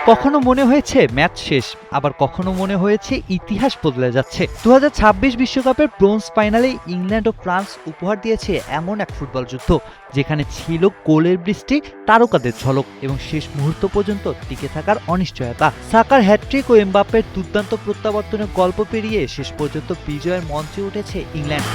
কখনো মনে হয়েছে ম্যাচ শেষ, আবার কখনো মনে হয়েছে ইতিহাস বদলে যাচ্ছে। 2026 বিশ্বকাপের ব্রোঞ্জ ফাইনালে ইংল্যান্ড ও ফ্রান্স উপহার দিয়েছে এমন এক ফুটবল যুদ্ধ যেখানে ছিল গোলের বৃষ্টি, তারকাদের ঝলক এবং শেষ মুহূর্ত পর্যন্ত টিকে থাকার অনিশ্চয়তা। সাকার হ্যাটট্রিক ও এমবাপ্পের দুর্দান্ত প্রত্যাবর্তনের গল্প পেরিয়ে শেষ পর্যন্ত বিজয়ের মঞ্চে উঠেছে ইংল্যান্ড।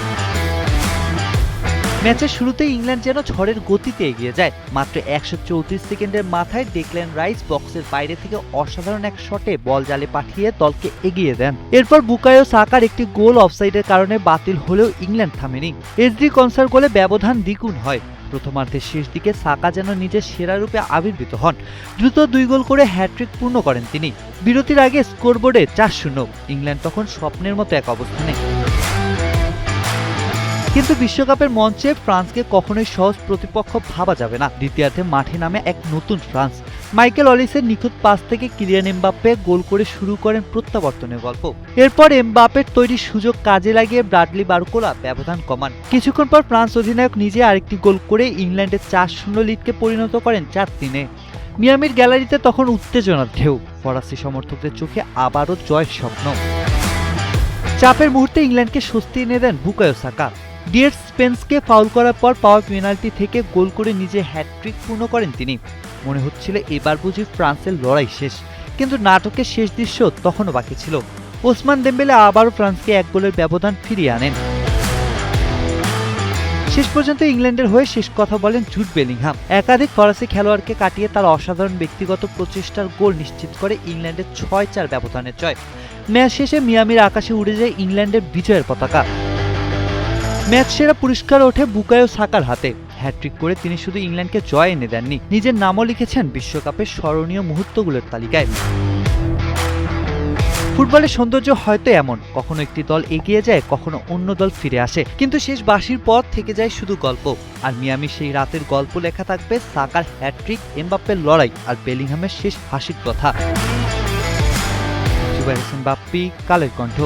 ম্যাচের শুরুতেই ইংল্যান্ড যেন ঝড়ের গতিতে এগিয়ে যায়। মাত্র 134 সেকেন্ডের মাথায় ডেকল্যান রাইস বক্সের বাইরে থেকে অসাধারণ এক শটে বল জালে পাঠিয়ে দলকে এগিয়ে দেন। এরপর বুকায়ো সাকার একটি গোল অফসাইডের কারণে বাতিল হলেও ইংল্যান্ড থামেনি। এসডি কনসার গোলে ব্যবধান দ্বিগুণ হয়। প্রথমার্ধের শেষ দিকে সাকা যেন নিজের সেরা রূপে আবির্ভূত হন। দ্রুত 2 গোল করে হ্যাট্রিক পূর্ণ করেন তিনি। বিরতির আগে স্কোরবোর্ডে 4-0। ইংল্যান্ড তখন স্বপ্নের মতো এক অবস্থানে। কিন্তু বিশ্বকাপের মঞ্চে ফ্রান্সকে কখনোই সহজ প্রতিপক্ষ ভাবা যাবে না। দ্বিতীয়ার্ধে মাঠে নামে এক নতুন ফ্রান্স। মাইকেল অলিসের নিখুঁত পাস থেকে কিলিয়ান এমবাপ্পে গোল করে শুরু করেন প্রত্যাবর্তনের গল্প। এরপর এমবাপ্পের তৈরি সুযোগ কাজে লাগিয়ে ব্রাডলি বারকোলা ব্যবধান কমান। কিছুক্ষণ পর ফ্রান্স অধিনায়ক নিজে আরেকটি গোল করে ইংল্যান্ডের 4-0 লিডকে পরিণত করেন 4-3-এ। মিয়ামির গ্যালারিতে তখন উত্তেজনার ঢেউ। ফরাসি সমর্থকদের চোখে আবারও জয়ের স্বপ্ন। চাপের মুহূর্তে ইংল্যান্ডকে স্বস্তি এনে দেন বুকায়ো সাকা। ডিয়ের স্পেন্সকে ফাউল করার পর পাওয়া পেনাল্টি থেকে গোল করে নিজে হ্যাটট্রিক পূর্ণ করেন তিনি। মনে হচ্ছিল এবার বুঝি ফ্রান্সের লড়াই শেষ, কিন্তু নাটকের শেষ দৃশ্য তখনও বাকি ছিল। ওসমান দেম্বেলে আবারও ফ্রান্সকে 1 গোলের ব্যবধান ফিরিয়ে আনেন। শেষ পর্যন্ত ইংল্যান্ডের হয়ে শেষ কথা বলেন জুড বেলিংহাম। একাধিক ফরাসি খেলোয়াড়কে কাটিয়ে তার অসাধারণ ব্যক্তিগত প্রচেষ্টার গোল নিশ্চিত করে ইংল্যান্ডের 6-4 ব্যবধানের জয়। ম্যাচ শেষে মিয়ামির আকাশে উড়ে যায় ইংল্যান্ডের বিজয়ের পতাকা। ম্যাচ সেরা পুরস্কার ওঠে বুকায়ো সাকার হাতে। হ্যাট্রিক করে তিনি শুধু ইংল্যান্ডকে জয় এনে দেননি, নিজের নামও লিখেছেন বিশ্বকাপের স্মরণীয় মুহূর্তগুলোর তালিকায়। ফুটবলের সৌন্দর্য হয়তো এমন, কখনো একটি দল এগিয়ে যায়, কখনো অন্য দল ফিরে আসে, কিন্তু শেষ বাঁশির পর থেকে যায় শুধু গল্প। আর মিয়ামি সেই রাতের গল্প লেখা থাকবে সাকার হ্যাট্রিক, এমবাপ্পের লড়াই আর বেলিংহামের শেষ হাসির কথা। জুবাইর হোসেন বাপ্পি, কালের কণ্ঠ।